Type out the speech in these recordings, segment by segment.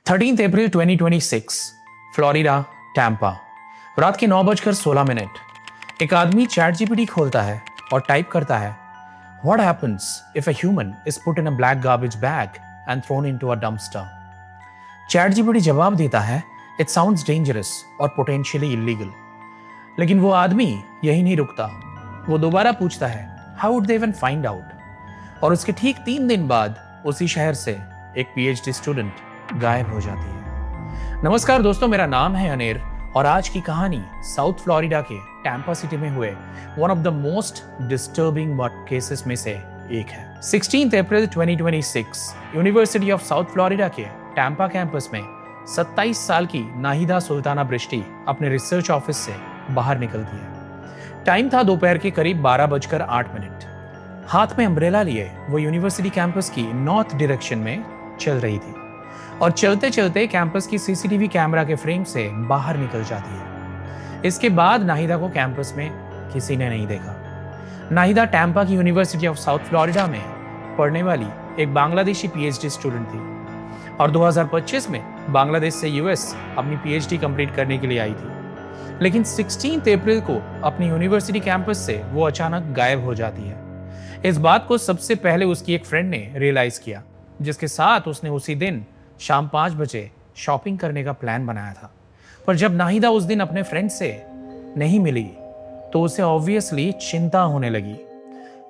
13 अप्रैल 2026, Florida, Tampa. रात के 9:16 एक आदमी चैट जीपीटी खोलता है और टाइप करता है, What happens if a human is put in a black garbage bag and thrown into a dumpster? Chat GPT जवाब देता है, It sounds dangerous और potentially illegal। लेकिन वो आदमी यही नहीं रुकता। वो दोबारा पूछता है, How would they even find out? और उसके ठीक 3 दिन बाद उसी शहर से एक PhD स्टूडेंट गायब हो जाती है। नमस्कार दोस्तों, मेरा नाम है अनेर और आज की कहानी साउथ फ्लोरिडा के टैम्पा सिटी में हुए one of the most disturbing murder cases में से एक है। 16 अप्रैल 2026 यूनिवर्सिटी ऑफ साउथ फ्लोरिडा के टैम्पा कैंपस में 27 साल की नाहिदा सुल्ताना ब्रिश्टी अपने रिसर्च ऑफिस से बाहर निकलती है। टाइम था दोपहर के करीब 12:08। हाथ में अम्ब्रेला लिए वो यूनिवर्सिटी कैंपस की नॉर्थ डायरेक्शन में चल रही थी और चलते चलते कैंपस की सीसीटीवी कैमरा के फ्रेम से बाहर निकल जाती है। इसके बाद नाहिदा को कैंपस में किसी ने नहीं देखा। नाहिदा टैम्पा की यूनिवर्सिटी ऑफ साउथ फ्लोरिडा में पढ़ने वाली एक बांग्लादेशी पीएचडी स्टूडेंट थी और 2025 में बांग्लादेश से यूएस अपनी पीएचडी कंप्लीट करने के लिए आई थी। लेकिन 16 अप्रैल को अपनी यूनिवर्सिटी कैंपस से वो अचानक गायब हो जाती है। इस बात को सबसे पहले उसकी एक फ्रेंड ने रियलाइज किया, जिसके साथ उसने उसी दिन शाम 5 बजे शॉपिंग करने का प्लान बनाया था। पर जब नाहिदा उस दिन अपने फ्रेंड से नहीं मिली तो उसे ऑब्वियसली चिंता होने लगी।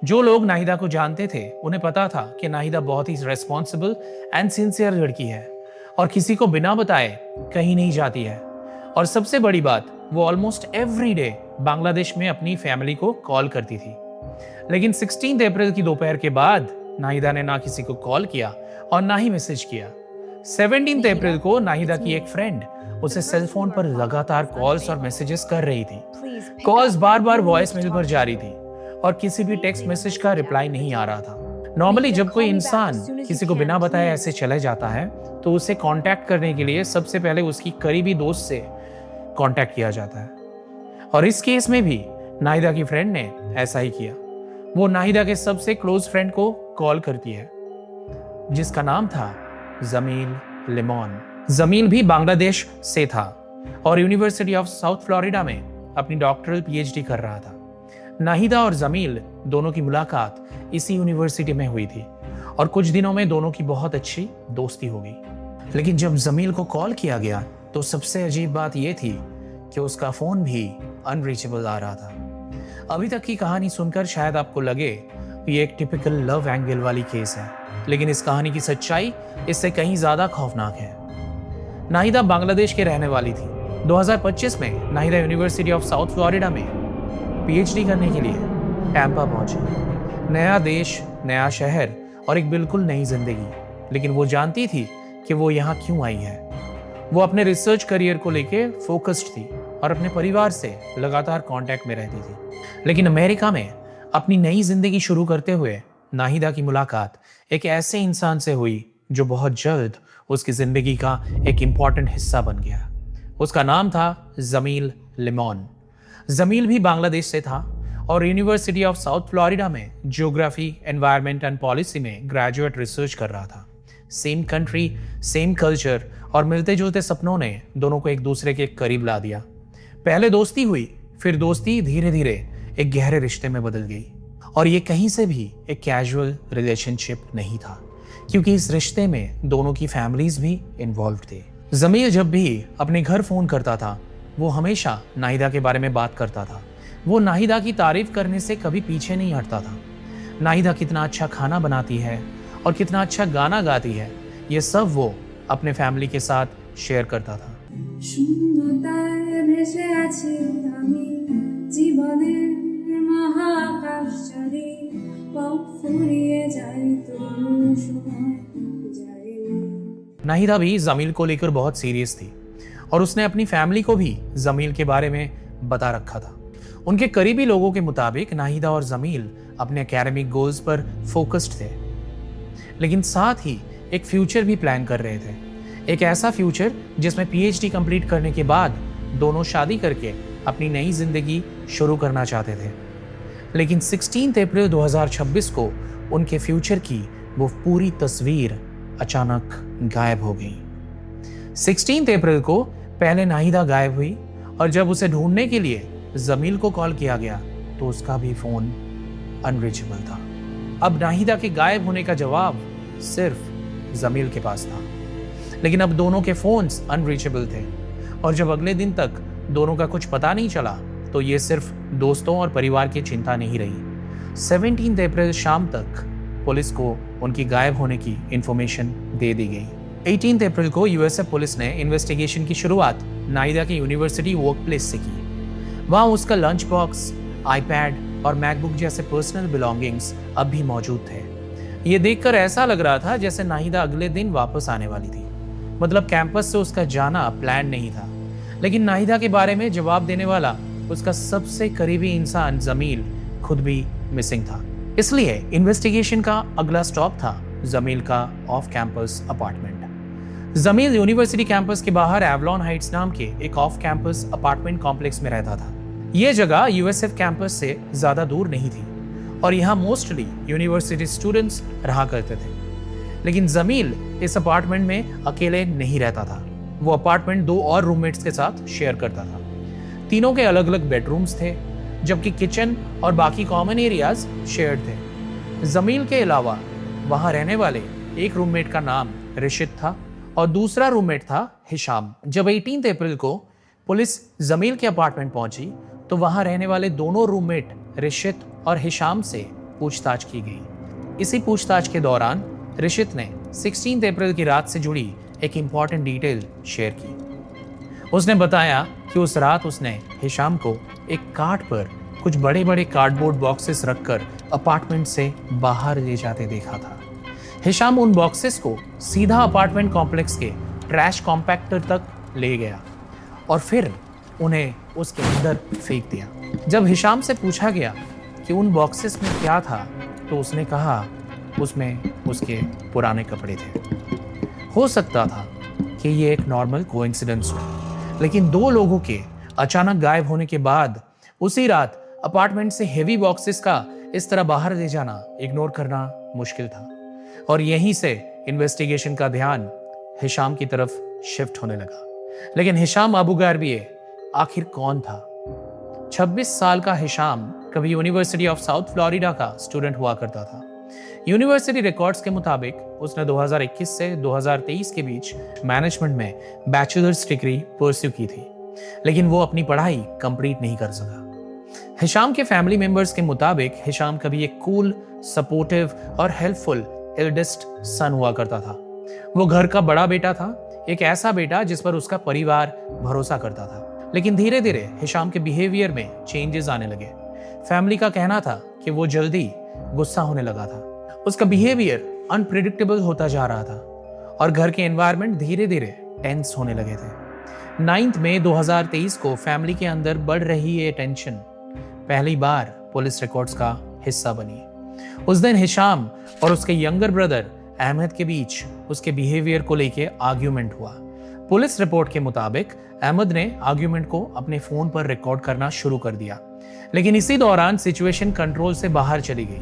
जो लोग नाहिदा को जानते थे उन्हें पता था कि नाहिदा बहुत ही रेस्पॉन्सिबल एंड सिंसियर लड़की है और किसी को बिना बताए कहीं नहीं जाती है। और सबसे बड़ी बात, वो ऑलमोस्ट एवरी डे बांग्लादेश में अपनी फैमिली को कॉल करती थी। लेकिन 16 अप्रैल की दोपहर के बाद नाहिदा ने ना किसी को कॉल किया और ना ही मैसेज किया। 17 अप्रैल को नाहिदा की एक फ्रेंड उसे सेल फोन पर लगातार कॉल्स और मैसेजेस कर रही थी। कॉल्स बार बार वॉइस मेल पर जा रही थी और किसी भी टेक्स्ट मैसेज का रिप्लाई नहीं आ रहा था। नॉर्मली जब कोई इंसान किसी को बिना बताए ऐसे चले जाता है तो उसे कांटेक्ट करने के लिए सबसे पहले उसकी करीबी दोस्त से कांटेक्ट किया जाता है और इस केस में भी नाहिदा की फ्रेंड ने ऐसा ही किया। वो नाहिदा के सबसे क्लोज फ्रेंड को कॉल करती है जिसका नाम था जमील लिमोन। जमील भी बांग्लादेश से था और यूनिवर्सिटी ऑफ साउथ फ्लोरिडा में अपनी डॉक्टरल पीएचडी कर रहा था। नाहिदा और जमील दोनों की मुलाकात इसी यूनिवर्सिटी में हुई थी और कुछ दिनों में दोनों की बहुत अच्छी दोस्ती हो गई। लेकिन जब जमील को कॉल किया गया तो सबसे अजीब बात यह थी कि उसका फोन भी अनरीचेबल आ रहा था। अभी तक की कहानी सुनकर शायद आपको लगे ये एक टिपिकल लव एंगल वाली केस है, लेकिन इस कहानी की सच्चाई इससे कहीं ज्यादा खौफनाक है। नाहिदा बांग्लादेश के रहने वाली थी। 2025 में Nahida university of South Florida में पीएचडी करने के लिए टैम्पा पहुंची। नया देश, नया शहर और एक बिल्कुल नई जिंदगी। लेकिन वो जानती थी कि वो यहाँ क्यों आई है। वो अपने रिसर्च करियर को लेके फोकस्ड थी और अपने परिवार से लगातार कांटेक्ट में रहती थी। लेकिन अमेरिका में अपनी नई जिंदगी शुरू करते हुए नाहिदा की मुलाकात एक ऐसे इंसान से हुई जो बहुत जल्द उसकी जिंदगी का एक इम्पॉर्टेंट हिस्सा बन गया। उसका नाम था जमील लिमोन। जमील भी बांग्लादेश से था और यूनिवर्सिटी ऑफ साउथ फ्लोरिडा में जियोग्राफी, एनवायरनमेंट एंड पॉलिसी में ग्रेजुएट रिसर्च कर रहा था। सेम कंट्री, सेम कल्चर और मिलते जुलते सपनों ने दोनों को एक दूसरे के करीब ला दिया। पहले दोस्ती हुई, फिर दोस्ती धीरे धीरे एक गहरे रिश्ते में बदल गई और ये कहीं से भी एक कैजुअल रिलेशनशिप नहीं था, क्योंकि इस रिश्ते में दोनों की फैमिलीज भी इन्वॉल्व थे। जमील जब भी अपने घर फोन करता था वो हमेशा नाहिदा के बारे में बात करता था। वो नाहिदा की तारीफ करने से कभी पीछे नहीं हटता था। नाहिदा कितना अच्छा खाना बनाती है और कितना अच्छा गाना गाती है, ये सब वो अपने फैमिली के साथ शेयर करता था। नाहिदा भी जमील को लेकर बहुत सीरियस थी और उसने अपनी फैमिली को भी जमील के बारे में बता रखा था। उनके करीबी लोगों के मुताबिक नाहिदा और जमील अपने एकेडमिक गोल्स पर फोकस्ड थे, लेकिन साथ ही एक फ्यूचर भी प्लान कर रहे थे। एक ऐसा फ्यूचर जिसमें पीएचडी कंप्लीट करने के बाद दोनों शादी करके अपनी नई जिंदगी शुरू करना चाहते थे। लेकिन 16 अप्रैल 2026 को उनके फ्यूचर की वो पूरी तस्वीर अचानक गायब हो गई। 16 अप्रैल को पहले नाहिदा गायब हुई और जब उसे ढूंढने के लिए जमील को कॉल किया गया तो उसका भी फोन अनरीचेबल था। अब नाहिदा के गायब होने का जवाब सिर्फ जमील के पास था, लेकिन अब दोनों के फोन्स अनरीचेबल थे और जब अगले दिन तक दोनों का कुछ पता नहीं चला तो ये सिर्फ दोस्तों और परिवार की चिंता नहीं रही। 17 अप्रैल शाम तक पुलिस को उनकी गायब होने की इंफॉर्मेशन दे दी गई। 18 अप्रैल को यूएसएफ पुलिस ने इन्वेस्टिगेशन की शुरुआत नाहिदा के यूनिवर्सिटी वर्क प्लेस से की। वहां उसका लंच बॉक्स, आईपैड और मैकबुक जैसे पर्सनल बिलोंगिंग्स अब भी मौजूद थे। ये देखकर ऐसा लग रहा था जैसे नाहिदा अगले दिन वापस आने वाली थी। मतलब कैंपस से उसका जाना प्लान नहीं था, लेकिन नाहिदा के बारे में जवाब देने वाला उसका सबसे करीबी इंसान जमील खुद भी मिसिंग था। इसलिए इन्वेस्टिगेशन का अगला स्टॉप था जमील का off campus apartment. Jamil university campus के बाहर एवलॉन हाइट्स नाम के एक ऑफ कैंपस अपार्टमेंट कॉम्प्लेक्स में रहता था। यह जगह यूएसएफ कैंपस से ज्यादा दूर नहीं थी और यहाँ मोस्टली यूनिवर्सिटी स्टूडेंट्स रहा करते थे। लेकिन जमील इस अपार्टमेंट में अकेले नहीं रहता था। वो अपार्टमेंट 2 और रूममेट्स के साथ शेयर करता था। तीनों के अलग अलग बेडरूम्स थे, जबकि किचन और बाकी कॉमन एरियाज शेयर्ड थे। जमील के अलावा वहां रहने वाले एक रूममेट का नाम रिशित था और दूसरा रूममेट था हिशाम। जब 18 अप्रैल को पुलिस जमील के अपार्टमेंट पहुंची तो वहां रहने वाले दोनों रूममेट रिशित और हिशाम से पूछताछ की गई। इसी पूछताछ के दौरान रिशित ने 16 अप्रैल की रात से जुड़ी एक इंपॉर्टेंट डिटेल शेयर की। उसने बताया कि उस रात उसने हिशाम को एक कार्ट पर कुछ बड़े बड़े कार्डबोर्ड बॉक्सेस रखकर अपार्टमेंट से बाहर ले जाते देखा था। हिशाम उन बॉक्सेस को सीधा अपार्टमेंट कॉम्प्लेक्स के ट्रैश कॉम्पैक्टर तक ले गया और फिर उन्हें उसके अंदर फेंक दिया। जब हिशाम से पूछा गया कि उन बॉक्सेस में क्या था तो उसने कहा उसमें उसके पुराने कपड़े थे। हो सकता था कि ये एक नॉर्मल कोइंसिडेंस हो, लेकिन 2 लोगों के अचानक गायब होने के बाद उसी रात अपार्टमेंट से हेवी बॉक्सेस का इस तरह बाहर ले जाना इग्नोर करना मुश्किल था और यहीं से इन्वेस्टिगेशन का ध्यान हिशाम की तरफ शिफ्ट होने लगा। लेकिन हिशाम अबू गारबिये आखिर कौन था? 26 साल का हिशाम कभी यूनिवर्सिटी ऑफ साउथ फ्लोरिडा का स्टूडेंट हुआ करता था। यूनिवर्सिटी रिकॉर्ड्स के मुताबिक उसने 2021 से 2023 के बीच मैनेजमेंट में बैचलर्स डिग्री परस्यू की थी, लेकिन वो अपनी पढ़ाई कंप्लीट नहीं कर सका। हिशाम के फैमिली मेंबर्स के मुताबिक हिशाम कभी एक कूल, सपोर्टिव और हेल्पफुल एल्डेस्ट सन हुआ करता था। वो घर का बड़ा बेटा था, एक ऐसा बेटा जिस पर उसका परिवार भरोसा करता था। लेकिन धीरे धीरे हिशाम के बिहेवियर में चेंजेस आने लगे। फैमिली का कहना था कि वो जल्दी गुस्सा होने लगा था। उसका बिहेवियर अनप्रिडिक्टेबल होता जा रहा था और घर के एनवायरनमेंट धीरे धीरे टेंस होने लगे थे। 9 मई 2023 को फैमिली के अंदर बढ़ रही ये टेंशन पहली बार पुलिस रिकॉर्ड्स का हिस्सा बनी। उस दिन हिशाम और उसके यंगर ब्रदर अहमद के बीच उसके बिहेवियर को लेकर आर्ग्यूमेंट हुआ। पुलिस रिपोर्ट के मुताबिक अहमद ने आर्ग्यूमेंट को अपने फोन पर रिकॉर्ड करना शुरू कर दिया, लेकिन इसी दौरान सिचुएशन कंट्रोल से बाहर चली गई।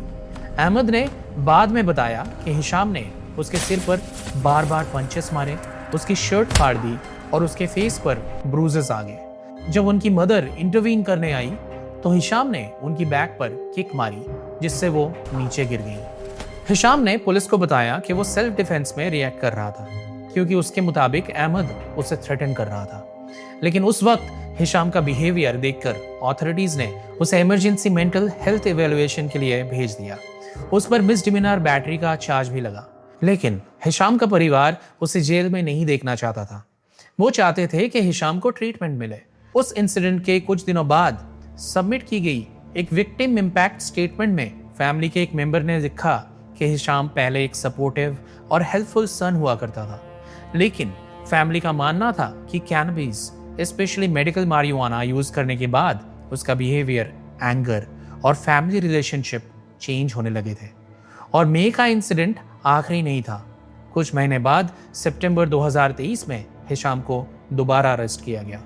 अहमद ने बाद में बताया कि हिशाम ने उसके सिर पर बार बार पंचेस मारे, उसकी शर्ट फाड़ दी और उसके फेस पर ब्रूजेस आ गए। जब उनकी मदर इंटरवीन करने आई तो हिशाम ने उनकी बैक पर किक मारी, जिससे वो नीचे गिर गई। हिशाम ने पुलिस को बताया कि वो सेल्फ डिफेंस में रिएक्ट कर रहा था, क्योंकि उसके मुताबिक अहमद उसे थ्रेटन कर रहा था। लेकिन उस वक्त हिशाम का बिहेवियर देखकर ऑथोरिटीज ने उसे इमरजेंसी मेंटल हेल्थ इवैल्यूएशन के लिए भेज दिया। उस पर मिसडिमिनर बैटरी का चार्ज भी लगा। लेकिन हिशाम का परिवार उसे जेल में नहीं देखना चाहता था। वो चाहते थे कि हिशाम को ट्रीटमेंट मिले। उस इंसिडेंट के कुछ दिनों बाद सबमिट की गई एक विक्टिम इम्पैक्ट स्टेटमेंट में फैमिली के एक मेंबर ने लिखा कि हिशाम पहले एक सपोर्टिव और हेल्पफुल सन हुआ करता था, लेकिन फैमिली का मानना था कि cannabis, specially medical marijuana use करने के बाद उसका बिहेवियर, एंगर और फैमिली रिलेशनशिप चेंज होने लगे थे। और मई का इंसिडेंट आखिरी नहीं था। कुछ महीने बाद सितंबर 2023 में हिशाम को दोबारा अरेस्ट किया गया।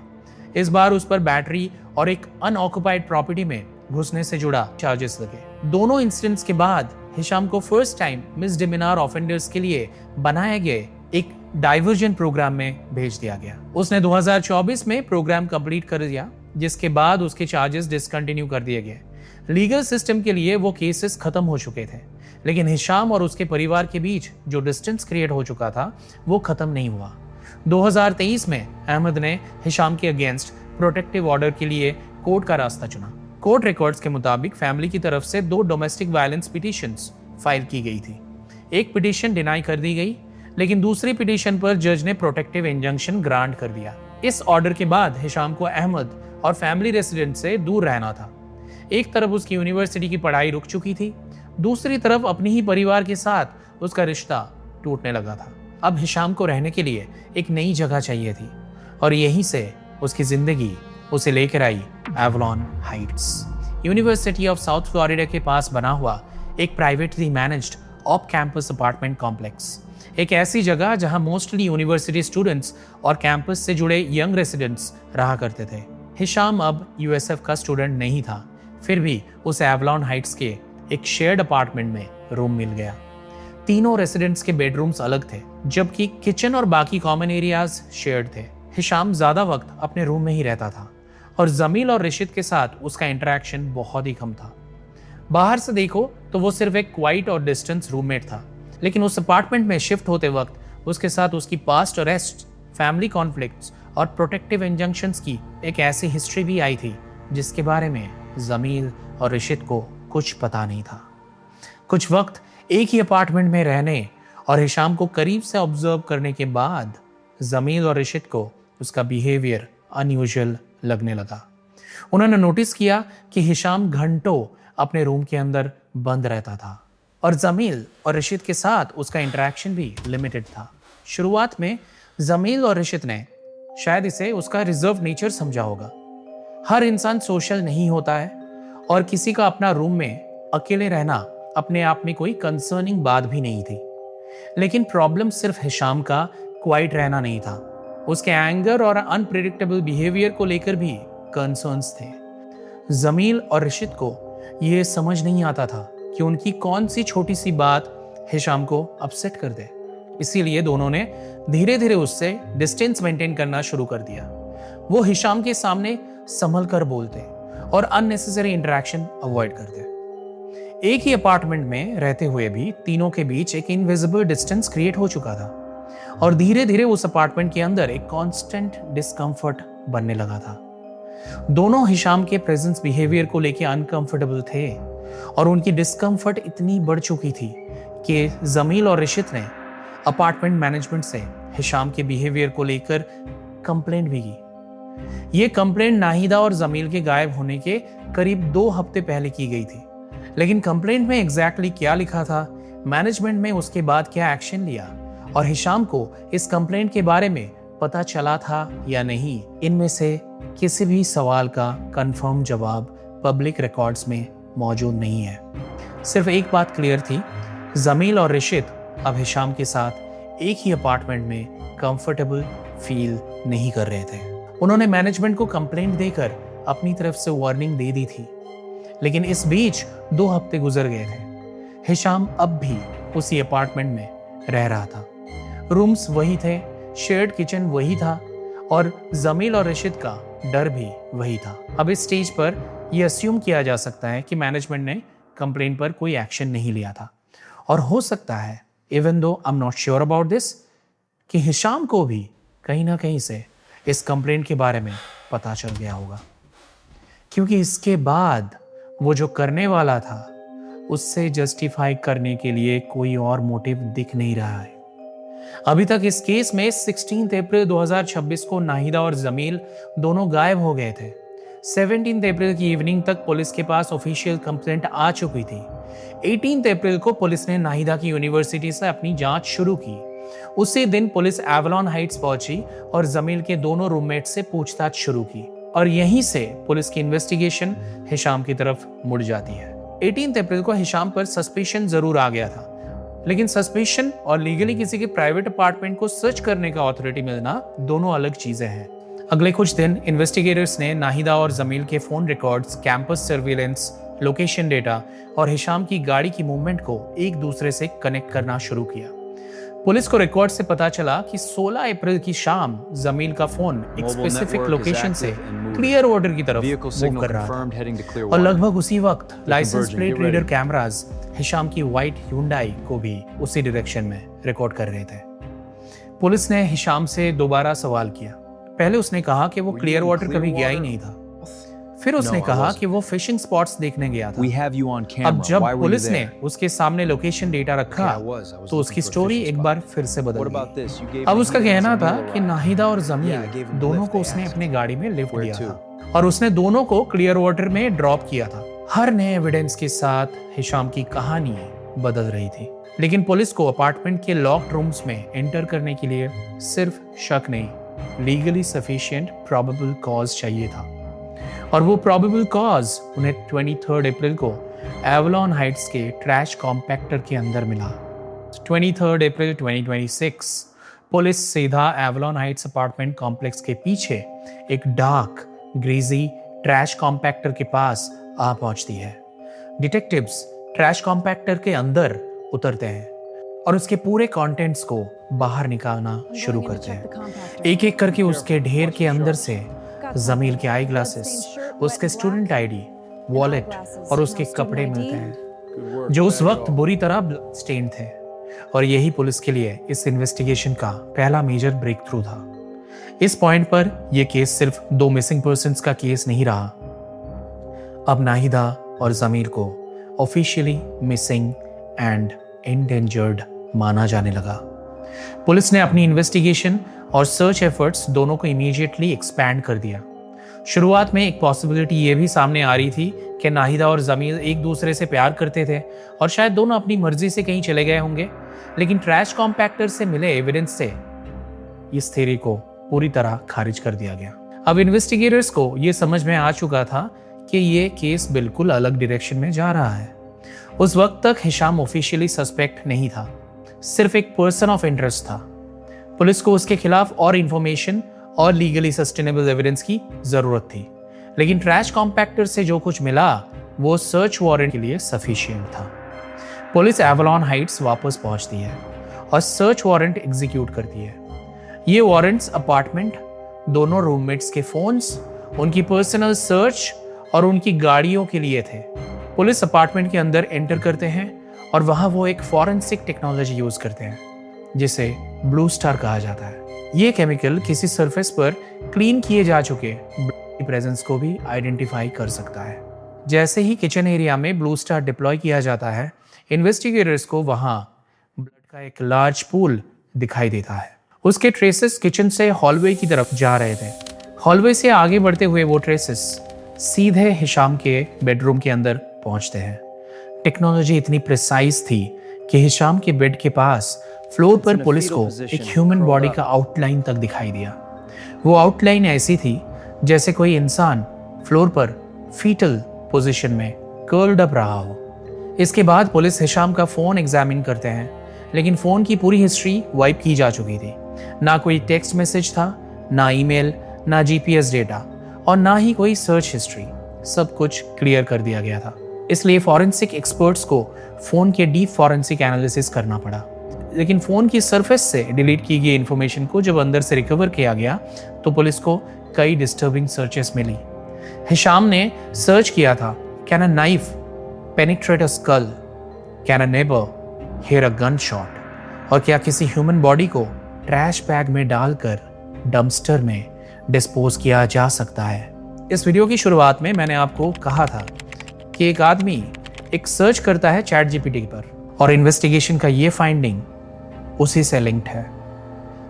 इस बार उस पर बैटरी और एक अनऑक्युपाइड प्रॉपर्टी में घुसने से जुड़ा चार्जेस लगे। दोनों इंसिडेंट्स के बाद हिशाम को फर्स्ट टाइम मिसडिमिनर ऑफेंडर्स के लिए बनाए गए एक डाइवर्जन प्रोग्राम में भेज दिया गया। उसने 2024 में प्रोग्राम कंप्लीट कर दिया, जिसके बाद उसके चार्जेस डिसकंटिन्यू कर दिए गए। लीगल सिस्टम के लिए वो केसेस खत्म हो चुके थे, लेकिन हिशाम और उसके परिवार के बीच जो डिस्टेंस क्रिएट हो चुका था वो खत्म नहीं हुआ। 2023 में अहमद ने हिशाम के अगेंस्ट प्रोटेक्टिव ऑर्डर के लिए कोर्ट का रास्ता चुना। कोर्ट रिकॉर्ड्स के मुताबिक फैमिली की तरफ से 2 डोमेस्टिक वायलेंस पिटीशंस फाइल की गई थी। एक पिटीशन डिनाई कर दी गई, लेकिन दूसरी पिटीशन पर जज ने प्रोटेक्टिव इंजंक्शन ग्रांट कर दिया। इस ऑर्डर के बाद हिशाम को अहमद और फैमिली रेसिडेंट से दूर रहना था। एक तरफ उसकी यूनिवर्सिटी की पढ़ाई रुक चुकी थी, दूसरी तरफ अपनी ही परिवार के साथ उसका रिश्ता टूटने लगा था। अब हिशाम को रहने के लिए एक नई जगह चाहिए थी, और यहीं से उसकी जिंदगी उसे लेकर आई Avalon Heights, University of South Florida के पास बना हुआ एक privately managed off campus apartment complex. एक ऐसी जगह जहां मोस्टली यूनिवर्सिटी स्टूडेंट्स और कैंपस से जुड़े यंग रेसिडेंट्स रहा करते थे। हिशाम अब यूएसएफ का स्टूडेंट नहीं था, फिर भी उसे एवलॉन हाइट्स के एक शेयर्ड अपार्टमेंट में रूम मिल गया। तीनों रेसिडेंट्स के बेडरूम्स अलग थे, जबकि किचन और बाकी कॉमन एरियाज शेयर्ड थे। हिशाम ज्यादा वक्त अपने रूम में ही रहता था, और जमील और रिशिद के साथ उसका इंटरेक्शन बहुत ही कम था। बाहर से देखो तो वो सिर्फ एक क्वाइट और डिस्टेंस रूममेट था, लेकिन उस अपार्टमेंट में शिफ्ट होते वक्त उसके साथ उसकी पास्ट अरेस्ट, फैमिली कॉन्फ्लिक्ट्स और प्रोटेक्टिव इंजंक्शंस की एक ऐसी हिस्ट्री भी आई थी जिसके बारे में जमील और रिशिद को कुछ पता नहीं था। कुछ वक्त एक ही अपार्टमेंट में रहने और हिशाम को करीब से ऑब्जर्व करने के बाद जमील और रिशिद को उसका बिहेवियर अनयूजुअल लगने लगा। उन्होंने नोटिस किया कि हिशाम घंटों अपने रूम के अंदर बंद रहता था, और जमील और रिशिद के साथ उसका इंटरेक्शन भी लिमिटेड था। शुरुआत में जमील और रिशिद ने शायद इसे उसका रिजर्व नेचर समझा होगा। हर इंसान सोशल नहीं होता है, और किसी का अपना रूम में अकेले रहना अपने आप में कोई कंसर्निंग बात भी नहीं थी। लेकिन प्रॉब्लम सिर्फ हिशाम का क्वाइट रहना नहीं था, उसके एंगर और अनप्रेडिक्टेबल बिहेवियर को लेकर भी कंसर्न्स थे। जमील और रिशिद को यह समझ नहीं आता था कि उनकी कौन सी छोटी सी बात हिशाम को अपसेट कर दे। इसीलिए दोनों ने धीरे धीरे उससे डिस्टेंस मेंटेन करना शुरू कर दिया। वो हिशाम के सामने संभल कर बोलते और अननेसेसरी इंटरेक्शन अवॉइड करते। एक ही अपार्टमेंट में रहते हुए भी तीनों के बीच एक इनविजिबल डिस्टेंस क्रिएट हो चुका था, और धीरे धीरे उस अपार्टमेंट के अंदर एक कांस्टेंट डिस्कंफर्ट बनने लगा था। दोनों हिशाम के प्रेजेंस बिहेवियर को लेकर अनकंफर्टेबल थे, और उनकी डिस्कंफर्ट इतनी बढ़ चुकी थी कि जमील और रिशिद ने अपार्टमेंट मैनेजमेंट से हिशाम के बिहेवियर को लेकर कंप्लेंट भी की। ये कंप्लेंट नाहिदा और जमील के गायब होने के करीब 2 हफ्ते पहले की गई थी, लेकिन कंप्लेंट में एग्जैक्टली क्या लिखा था, मैनेजमेंट में उसके बाद क्या एक्शन लिया, और हिशाम को इस कंप्लेंट के बारे में पता चला था या नहीं, इनमें से किसी भी सवाल का कंफर्म जवाब पब्लिक रिकॉर्ड्स में मौजूद नहीं है। सिर्फ एक बात क्लियर थी, जमील और रिशिद अब हिशाम के साथ एक ही अपार्टमेंट में कंफर्टेबल फील नहीं कर रहे थे। उन्होंने मैनेजमेंट को कंप्लेंट देकर अपनी तरफ से वार्निंग दे दी थी, लेकिन इस बीच 2 हफ्ते गुजर गए थे। हिशाम अब भी उसी अपार्टमेंट में रह रहा था। रूम्स वही थे, शेयर्ड किचन वही था, और जमील और रिशिद का डर भी वही था। अब इस स्टेज पर यह अस्यूम किया जा सकता है कि मैनेजमेंट ने कंप्लेंट पर कोई एक्शन नहीं लिया था, और हो सकता है, even though I am not sure about this, कि हिशाम को भी कहीं ना कहीं से इस कंप्लेंट के बारे में पता चल गया होगा, क्योंकि इसके बाद वो जो करने वाला था उससे जस्टिफाई करने के लिए कोई और मोटिव दिख नहीं रहा है। अभी तक इस केस में 16 अप्रैल 2026 को नाहिदा और जमील दोनों गायब हो गए थे। 17 अप्रैल की इवनिंग तक पुलिस के पास ऑफिशियल कंप्लेंट आ चुकी थी। 18 अप्रैल को पुलिस ने नाहिदा की यूनिवर्सिटी से अपनी जांच शुरू की। उसी दिन पुलिस एवलॉन हाइट्स पहुंची और जमील के दोनों रूममेट से पूछताछ शुरू की, और यहीं से पुलिस की इन्वेस्टिगेशन हिशाम की तरफ मुड़ जाती है। 18 अप्रैल को हिशाम पर सस्पिशन जरूर आ गया था, लेकिन सस्पिशन और लीगली किसी के प्राइवेट अपार्टमेंट को सर्च करने का अथॉरिटी मिलना दोनों अलग चीजें हैं। अगले कुछ दिन इन्वेस्टिगेटर्स ने नाहिदा और जमील के phone records, campus surveillance, location data और हिशाम की गाड़ी की मूवमेंट को एक दूसरे से कनेक्ट करना शुरू किया। पुलिस को रिकॉर्ड से पता चला कि 16 अप्रैल की शाम जमील का फोन एक स्पेसिफिक लोकेशन से क्लियर वाटर की तरफ मूव कर रहा था और लगभग उसी वक्त licence plate reader cameras Hisham की व्हाइट ह्यूंडई को भी उसी डायरेक्शन में रिकॉर्ड कर रहे थे। पुलिस ने हिशाम से दोबारा सवाल किया। पहले उसने कहा कि वो क्लियर वाटर कभी गया ही नहीं था। फिर उसने कहा कि वो फिशिंग स्पॉट्स देखने गया था। अब जब पुलिस ने उसके सामने लोकेशन डेटा रखा तो उसकी स्टोरी एक बार फिर से बदल गई। अब उसका कहना था कि नाहिदा और जमील दोनों को उसने अपने गाड़ी में लिफ्ट दिया था और उसने दोनों को क्लियर वाटर में ड्रॉप किया था। हर नए एविडेंस के साथ हिशाम की कहानी बदल रही थी, लेकिन पुलिस को अपार्टमेंट के लॉक्ड रूम्स में एंटर करने के लिए सिर्फ शक नहीं, लीगली सफिशिएंट प्रोबेबल कॉज चाहिए था। और वो प्रोबेबल कॉज उन्हें 23 अप्रैल को एवलॉन हाइट्स के ट्रैश कॉम्पैक्टर के अंदर मिला। 23 अप्रैल 2026 पुलिस सीधा एवलॉन हाइट्स अपार्टमेंट कॉम्प्लेक्स के पीछे एक डार्क ग्रीजी ट्रैश कॉम्पैक्टर के पास आ पहुंचती है। डिटेक्टिव्स ट्रैश कॉम्पैक्टर के अंदर उतरते हैं और उसके पूरे कंटेंट्स को बाहर निकालना शुरू करते हैं। एक एक करके उसके ढेर के अंदर से जमील के आई ग्लासेस, उसके स्टूडेंट आईडी, वॉलेट और उसके कपड़े मिलते हैं जो उस वक्त बुरी तरह स्टेन थे। और यही पुलिस के लिए इस इन्वेस्टिगेशन का पहला मेजर ब्रेक थ्रू था। इस पॉइंट पर यह केस सिर्फ 2 मिसिंग पर्सन्स का केस नहीं रहा। अब नाहिदा और जमील को ऑफिशियली मिसिंग एंड एंडेंजर्ड माना जाने लगा। पुलिस ने अपनी इन्वेस्टिगेशन और सर्च एफर्ट्स दोनों को इमीडिएटली एक्सपैंड कर दिया। शुरुआत में एक पॉसिबिलिटी ये भी सामने आ रही थी कि नाहिदा और जमील एक दूसरे से प्यार करते थे और शायद दोनों अपनी मर्जी से कहीं चले गए होंगे, लेकिन ट्रैश कॉम्पैक्टर से मिले एविडेंस से इस थ्योरी को पूरी तरह खारिज कर दिया गया। अब इन्वेस्टिगेटर्स को ये समझ में आ चुका था कि ये केस बिल्कुल अलग डायरेक्शन में जा रहा है। उस वक्त तक हिशाम ऑफिशियली सस्पेक्ट नहीं था, सिर्फ एक पर्सन ऑफ इंटरेस्ट था। पुलिस को उसके खिलाफ और इंफॉर्मेशन और लीगली सस्टेनेबल एविडेंस की जरूरत थी, लेकिन ट्रैश कॉम्पैक्टर से जो कुछ मिला वो सर्च वारंट के लिए सफिशिएंट था। पुलिस एवलॉन हाइट्स वापस पहुंचती है और सर्च वारंट एग्जीक्यूट करती है। ये वारंट्स अपार्टमेंट, दोनों रूममेट्स के फोन्स, उनकी पर्सनल सर्च और उनकी गाड़ियों के लिए थे। पुलिस अपार्टमेंट के अंदर एंटर करते हैं और वहां वो एक फॉरेंसिक टेक्नोलॉजी यूज करते हैं जिसे ब्लू स्टार कहा जाता है। ये केमिकल किसी सरफेस पर क्लीन किए जा चुके प्रेजेंस को भी आइडेंटिफाई कर सकता है। जैसे ही किचन एरिया में ब्लू स्टार डिप्लॉय किया जाता है, इन्वेस्टिगेटर्स को वहां ब्लड का एक लार्ज पूल दिखाई देता है। उसके ट्रेसेस किचन से हॉलवे की तरफ जा रहे थे। हॉलवे से आगे बढ़ते हुए वो ट्रेसेस सीधे हिशाम के बेडरूम के अंदर पहुंचते हैं। टेक्नोलॉजी इतनी प्रिसाइज थी कि हिशाम के बेड के पास फ्लोर पर पुलिस को एक ह्यूमन बॉडी का आउटलाइन तक दिखाई दिया। वो आउटलाइन ऐसी थी जैसे कोई इंसान फ्लोर पर फीटल पोजीशन में कर्ल्ड अप रहा हो। इसके बाद पुलिस हिशाम का फोन एग्जामिन करते हैं, लेकिन फोन की पूरी हिस्ट्री वाइप की जा चुकी थी। ना कोई टेक्स्ट मैसेज था, ना ईमेल, ना जीपीएस डेटा और ना ही कोई सर्च हिस्ट्री। सब कुछ क्लियर कर दिया गया था। इसलिए फॉरेंसिक एक्सपर्ट्स को फोन के डीप फॉरेंसिक एनालिसिस करना पड़ा। लेकिन फोन की सरफेस से डिलीट की गई इंफॉर्मेशन को जब अंदर से रिकवर किया गया तो पुलिस को कई डिस्टर्बिंग सर्चेस मिली। हिशाम ने सर्च किया था, can a knife penetrate a skull, can a neighbour hear a gunshot, और क्या किसी ह्यूमन बॉडी को ट्रैश बैग में डालकर डंपस्टर में डिस्पोज किया जा सकता है। इस वीडियो की शुरुआत में मैंने आपको कहा था कि एक आदमी एक सर्च करता है चैट जीपीटी पर और इन्वेस्टिगेशन का ये फाइंडिंग उसी से लिंक्ड है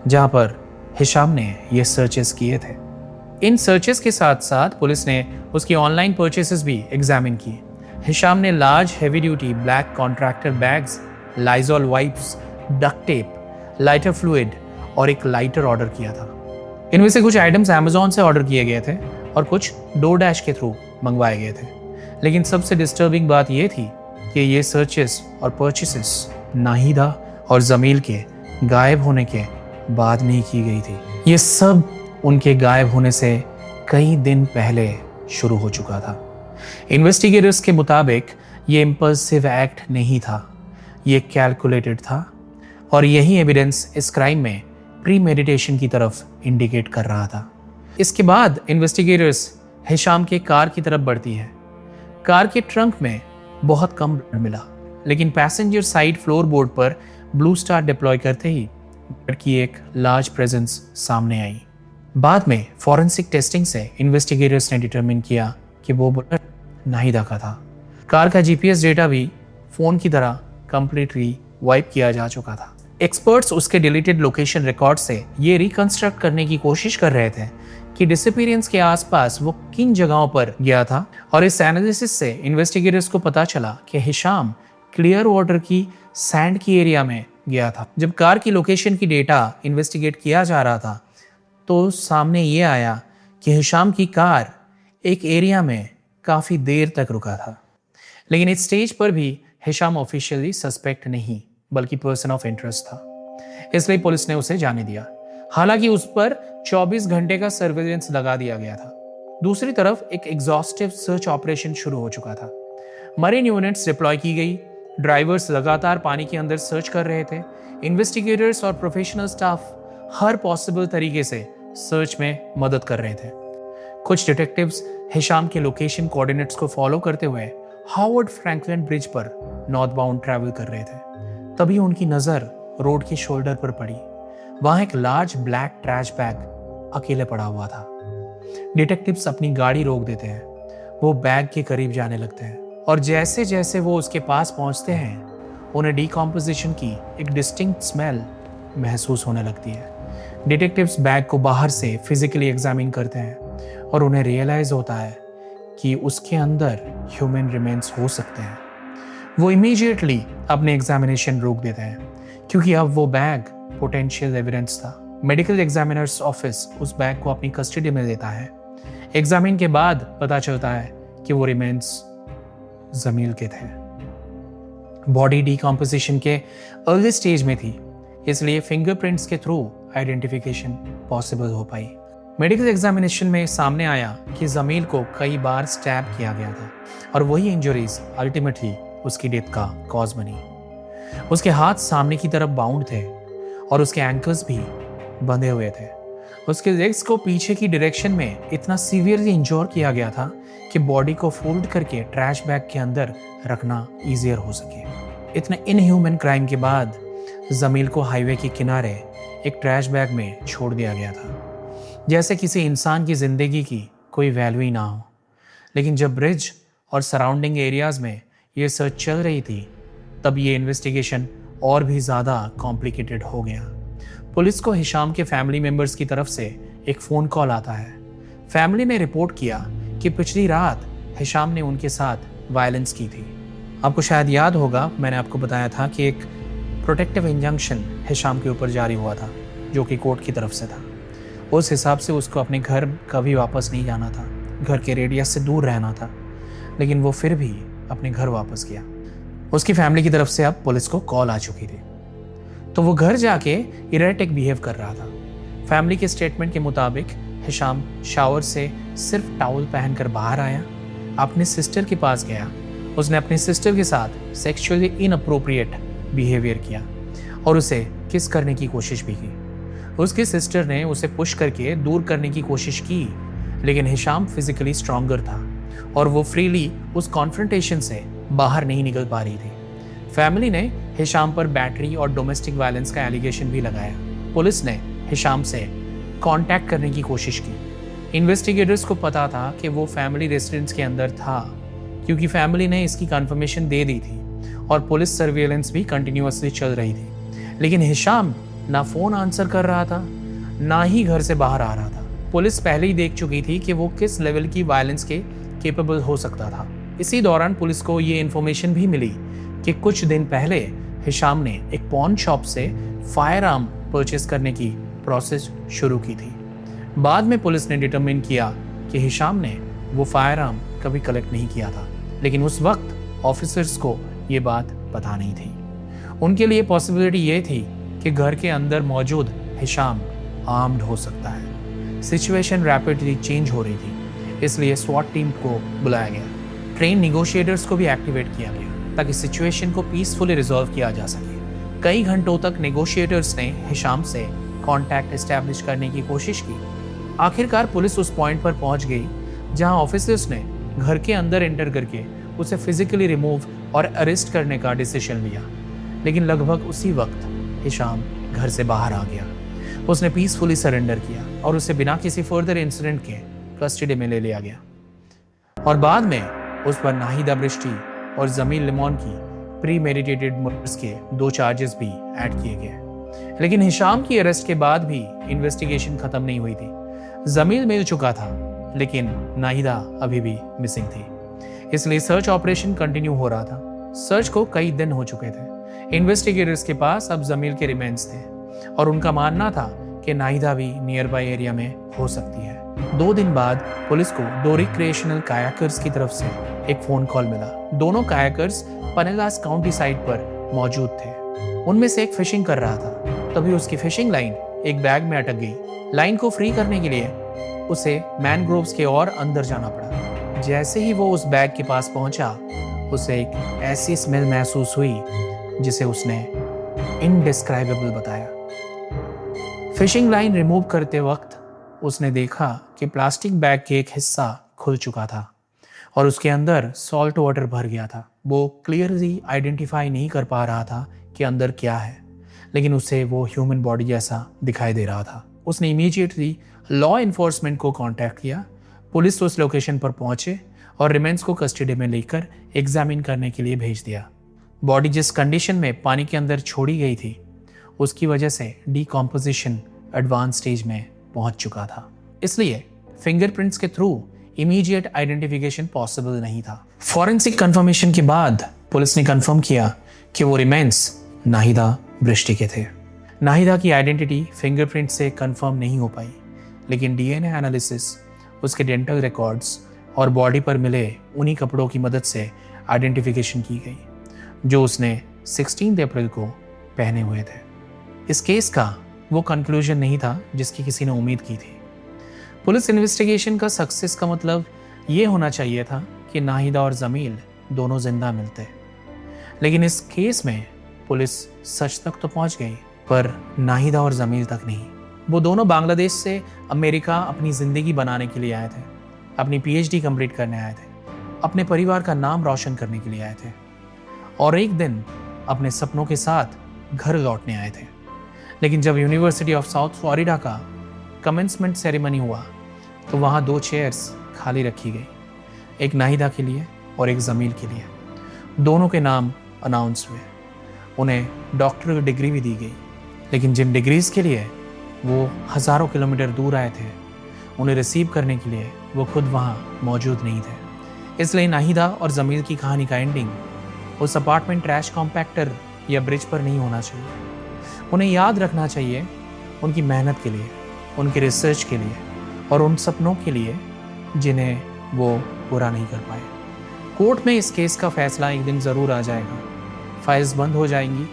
जहां पर हिशाम ने ये सर्चेस किए थे। इन सर्चेस के साथ साथ पुलिस ने उसकी ऑनलाइन परचेसेस भी एग्जामिन किए। हिशाम ने large heavy duty black contractor bags, Lysol wipes, duct tape, lighter fluid और एक लाइटर ऑर्डर किया था। इनमें से कुछ आइटम्स अमेजॉन से ऑर्डर किए गए थे और कुछ डोरडैश के थ्रू मंगवाए गए थे। लेकिन सबसे डिस्टर्बिंग बात यह थी कि ये सर्चेस और परचेसेस नाहिदा और जमील के गायब होने के बाद नहीं की गई थी। ये सब उनके गायब होने से कई दिन पहले शुरू हो चुका था। इन्वेस्टिगेटर्स के मुताबिक ये इम्पल्सिव एक्ट नहीं था, ये कैलकुलेटेड था और यही एविडेंस इस क्राइम में प्री मेडिटेशन की तरफ इंडिकेट कर रहा था। इसके बाद इन्वेस्टिगेटर्स हिशाम के कार की तरफ बढ़ती है। कार के ट्रंक में बहुत कम ब्लड मिला, लेकिन पैसेंजर साइड फ्लोर बोर्ड पर ब्लू स्टार डिप्लॉय करते ही ब्लड की एक लार्ज प्रेजेंस सामने आई। बाद में फॉरेंसिक टेस्टिंग से इन्वेस्टिगेटर्स ने डिटरमिन किया कि वो बुलेट नाहिदा का था। कार का जीपीएस डेटा भी फोन की तरह कंप्लीटली वाइप किया जा चुका था। एक्सपर्ट्स उसके डिलीटेड लोकेशन रिकॉर्ड से ये रिकंस्ट्रक्ट करने की कोशिश कर रहे थे कि डिसअपीयरेंस के आसपास वो किन जगहों पर गया था, और इस एनालिसिस से इन्वेस्टिगेटर्स को पता चला कि हिशाम क्लियर वाटर की सैंड की एरिया में गया था। जब कार की लोकेशन की डेटा इन्वेस्टिगेट किया जा रहा था तो सामने ये आया कि हिशाम की कार एक एरिया में काफ़ी देर तक रुका था, लेकिन इस स्टेज पर भी हिशाम ऑफिशियली सस्पेक्ट नहीं बल्कि पर्सन ऑफ इंटरेस्ट था, इसलिए पुलिस ने उसे जाने दिया। हालांकि उस पर 24 घंटे का सर्वेलेंस लगा दिया गया था। दूसरी तरफ एक एग्जॉस्टिव सर्च ऑपरेशन शुरू हो चुका था। मरीन यूनिट्स डिप्लॉय की गई, ड्राइवर्स लगातार पानी के अंदर सर्च कर रहे थे, इन्वेस्टिगेटर्स और प्रोफेशनल स्टाफ हर पॉसिबल तरीके से सर्च में मदद कर रहे थे। कुछ डिटेक्टिव्स हिशाम के लोकेशन कोऑर्डिनेट्स को फॉलो करते हुए हार्वर्ड फ्रैंकलिन ब्रिज पर नॉर्थ बाउंड ट्रैवल कर रहे थे। तभी उनकी नज़र रोड के शोल्डर पर पड़ी। वहां एक लार्ज ब्लैक ट्रैश बैग अकेले पड़ा हुआ था। डिटेक्टिव्स अपनी गाड़ी रोक देते हैं, वो बैग के करीब जाने लगते हैं और जैसे जैसे वो उसके पास पहुंचते हैं उन्हें डिकम्पोजिशन की एक डिस्टिंक्ट स्मेल महसूस होने लगती है। डिटेक्टिव्स बैग को बाहर से फिजिकली एग्जामिन करते हैं और उन्हें रियलाइज होता है कि उसके अंदर ह्यूमन रिमेन्स हो सकते हैं। वो इमीडिएटली अपने एग्जामिनेशन रोक देते हैं क्योंकि अब वो बैग पोटेंशियल एविडेंस था। मेडिकल एग्जामिनर्स ऑफिस उस बैग को अपनी कस्टडी में लेता है। एग्जामिन के बाद पता चलता है कि वो रिमेन्स जमील के थे। बॉडी डिकम्पोजिशन के अर्ली स्टेज में थी, इसलिए फिंगरप्रिंट्स के थ्रू आइडेंटिफिकेशन पॉसिबल हो पाई। मेडिकल एग्जामिनेशन में सामने आया कि जमील को कई बार स्टैब किया गया था और वही इंजरीज अल्टीमेटली उसकी डेथ का कॉज बनी। उसके हाथ सामने की तरफ बाउंड थे और उसके एंकल्स भी बंधे हुए थे। उसके लेग्स को पीछे की डायरेक्शन में इतना सीवियरली इंजोर किया गया था कि बॉडी को फोल्ड करके ट्रैश बैग के अंदर रखना ईजियर हो सके। इतने इनह्यूमन क्राइम के बाद जमील को हाईवे के किनारे एक ट्रैश बैग में छोड़ दिया गया था, जैसे किसी इंसान की जिंदगी की कोई वैल्यू ही ना हो। लेकिन जब ब्रिज और सराउंडिंग एरियाज में ये सर्च चल रही थी तब ये इन्वेस्टिगेशन और भी ज़्यादा कॉम्प्लिकेटेड हो गया। पुलिस को हिशाम के फैमिली मेंबर्स की तरफ से एक फ़ोन कॉल आता है। फैमिली ने रिपोर्ट किया कि पिछली रात हिशाम ने उनके साथ वायलेंस की थी। आपको शायद याद होगा, मैंने आपको बताया था कि एक प्रोटेक्टिव इंजंक्शन हिशाम के ऊपर जारी हुआ था जो कि कोर्ट की तरफ से था। उस हिसाब से उसको अपने घर कभी वापस नहीं जाना था, घर के रेडियस से दूर रहना था, लेकिन वो फिर भी अपने घर वापस गया। उसकी फैमिली की तरफ से अब पुलिस को कॉल आ चुकी थी, तो वो घर जाके इरेटिक बिहेव कर रहा था। फैमिली के स्टेटमेंट के मुताबिक हिशाम शावर से सिर्फ टॉवल पहनकर बाहर आया, अपने सिस्टर के पास गया, उसने अपनी सिस्टर के साथ सेक्सुअली इनअप्रोप्रिएट बिहेवियर किया और उसे किस करने की कोशिश भी की। उसकी सिस्टर ने उसे पुश करके दूर करने की कोशिश की, लेकिन हिशाम फिजिकली स्ट्रॉन्गर था और वो फ्रीली उस कॉन्फ्रंटेशन से बाहर नहीं निकल पा रही थी। फैमिली ने हिशाम पर बैटरी और डोमेस्टिक वायलेंस का एलिगेशन भी लगाया। पुलिस ने हिशाम से कांटेक्ट करने की कोशिश की। इन्वेस्टिगेटर्स को पता था कि वो फैमिली रेसिडेंस के अंदर था क्योंकि फैमिली ने इसकी कंफर्मेशन दे दी थी और पुलिस सर्वेलेंस भी कंटिन्यूअसली चल रही थी। लेकिन हिशाम ना फ़ोन आंसर कर रहा था, ना ही घर से बाहर आ रहा था। पुलिस पहले ही देख चुकी थी कि वो किस लेवल की वायलेंस के केपेबल हो सकता था। इसी दौरान पुलिस को ये इन्फॉर्मेशन भी मिली कि कुछ दिन पहले हिशाम ने एक पॉन शॉप से फायर आर्म परचेस करने की प्रोसेस शुरू की थी। बाद में पुलिस ने डिटरमिन किया कि हिशाम ने वो फायर आर्म कभी कलेक्ट नहीं किया था, लेकिन उस वक्त ऑफिसर्स को ये बात पता नहीं थी। उनके लिए पॉसिबिलिटी ये थी कि घर के अंदर मौजूद हिशाम आर्म्ड हो सकता है। सिचुएशन रैपिडली चेंज हो रही थी, इसलिए स्वॉट टीम को बुलाया गया। ट्रेन निगोशिएटर्स को भी एक्टिवेट किया गया ताकि सिचुएशन को पीसफुली रिजॉल्व किया जा सके। कई घंटों तक नेगोशिएटर्स ने हिशाम से कांटेक्ट एस्टैब्लिश करने की कोशिश की। आखिरकार पुलिस उस पॉइंट पर पहुंच गई जहां ऑफिसर्स ने घर के अंदर एंटर करके उसे फिजिकली रिमूव और अरेस्ट करने का डिसीजन लिया। लेकिन लगभग उसी वक्त हिशाम घर से बाहर आ गया। उसने पीसफुली सरेंडर किया और उसे बिना किसी फर्दर इंसिडेंट के कस्टडी में ले लिया गया। और बाद में उस पर नाहिदा बृष्टि और जमील लिमोन की प्री मेडिटेटेड मर्डर्स के 2 चार्जेस भी ऐड किए गए। लेकिन हिशाम की अरेस्ट के बाद भी इन्वेस्टिगेशन खत्म नहीं हुई थी। जमील मिल चुका था लेकिन नाहिदा अभी भी मिसिंग थी, इसलिए सर्च ऑपरेशन कंटिन्यू हो रहा था। सर्च को कई दिन हो चुके थे। इन्वेस्टिगेटर्स के पास अब जमील के रिमेन्स थे और उनका मानना था कि नाहिदा भी नियर बाय एरिया में हो सकती है। 2 दिन बाद पुलिस को 2 रिक्रिएशनल कायाकर्स की तरफ से एक फोन कॉल मिला। दोनों कायाकर्स पनेलास काउंटी साइट पर मौजूद थे। उनमें से एक फिशिंग कर रहा था। तभी उसकी फिशिंग लाइन एक बैग में अटक गई। लाइन को फ्री करने के लिए उसे मैनग्रोव्स के और अंदर जाना पड़ा। जैसे ही वो उस बैग के पास पहुंचा, उसे एक ऐसी स्मेल महसूस हुई जिसे उसने इनडिस्क्राइबेबल बताया। फिशिंग लाइन रिमूव करते वक्त उसने देखा कि प्लास्टिक बैग के एक हिस्सा खुल चुका था और उसके अंदर सॉल्ट वाटर भर गया था। वो क्लियरली आइडेंटिफाई नहीं कर पा रहा था कि अंदर क्या है, लेकिन उसे वो ह्यूमन बॉडी जैसा दिखाई दे रहा था। उसने इमीडिएटली लॉ इन्फोर्समेंट को कांटेक्ट किया। पुलिस उस लोकेशन पर पहुंचे और रिमेन्स को कस्टडी में लेकर एग्जामिन करने के लिए भेज दिया। बॉडी जिस कंडीशन में पानी के अंदर छोड़ी गई थी, उसकी वजह से डीकॉम्पोजिशन एडवांस स्टेज में पहुंच चुका था, इसलिए फिंगरप्रिंट्स के थ्रू इमीडिएट आइडेंटिफिकेशन पॉसिबल नहीं था। फॉरेंसिक कंफर्मेशन के बाद पुलिस ने कंफर्म किया कि वो रिमेन्स नाहिदा बृष्टि के थे। नाहिदा की आइडेंटिटी फिंगरप्रिंट से कंफर्म नहीं हो पाई, लेकिन डीएनए एनालिसिस, उसके डेंटल रिकॉर्ड्स और बॉडी पर मिले उन्हीं कपड़ों की मदद से आइडेंटिफिकेशन की गई जो उसने 16 अप्रैल को पहने हुए थे। इस केस का वो कंक्लूजन नहीं था जिसकी किसी ने उम्मीद की थी। पुलिस इन्वेस्टिगेशन का सक्सेस का मतलब ये होना चाहिए था कि नाहिदा और जमील दोनों जिंदा मिलते, लेकिन इस केस में पुलिस सच तक तो पहुंच गई पर नाहिदा और जमील तक नहीं। वो दोनों बांग्लादेश से अमेरिका अपनी जिंदगी बनाने के लिए आए थे, अपनी पीएचडी कंप्लीट करने आए थे, अपने परिवार का नाम रोशन करने के लिए आए थे और एक दिन अपने सपनों के साथ घर लौटने आए थे। लेकिन जब यूनिवर्सिटी ऑफ साउथ फ्लोरिडा का कमेंसमेंट सेरेमनी हुआ तो वहाँ 2 चेयर्स खाली रखी गई, एक नाहिदा के लिए और एक जमील के लिए। दोनों के नाम अनाउंस हुए, उन्हें डॉक्टर की डिग्री भी दी गई, लेकिन जिन डिग्रीज के लिए वो हज़ारों किलोमीटर दूर आए थे, उन्हें रिसीव करने के लिए वो खुद वहाँ मौजूद नहीं थे। इसलिए नाहिदा और जमील की कहानी का एंडिंग उस अपार्टमेंट ट्रैश कॉम्पैक्टर या ब्रिज पर नहीं होना चाहिए। उन्हें याद रखना चाहिए उनकी मेहनत के लिए, उनकी रिसर्च के लिए और उन सपनों के लिए जिन्हें वो पूरा नहीं कर पाए। कोर्ट में इस केस का फैसला एक दिन ज़रूर आ जाएगा, फाइल्स बंद हो जाएंगी,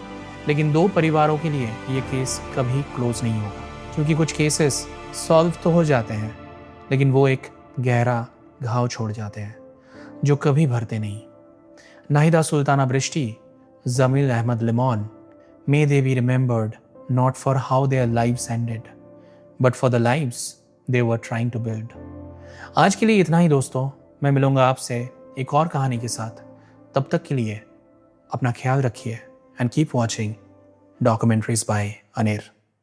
लेकिन 2 परिवारों के लिए ये केस कभी क्लोज नहीं होगा, क्योंकि कुछ केसेस सॉल्व तो हो जाते हैं लेकिन वो एक गहरा घाव छोड़ जाते हैं जो कभी भरते नहीं। Nahida Sultana बृष्टि, Jameel Ahmad लिमोन, may they be remembered not for how their lives ended, but for the lives they were trying to build. आज के लिए इतना ही दोस्तों, मैं मिलूंगा आपसे एक और कहानी के साथ। तब तक के लिए अपना ख्याल रखिए and keep watching Documentaries by Anir.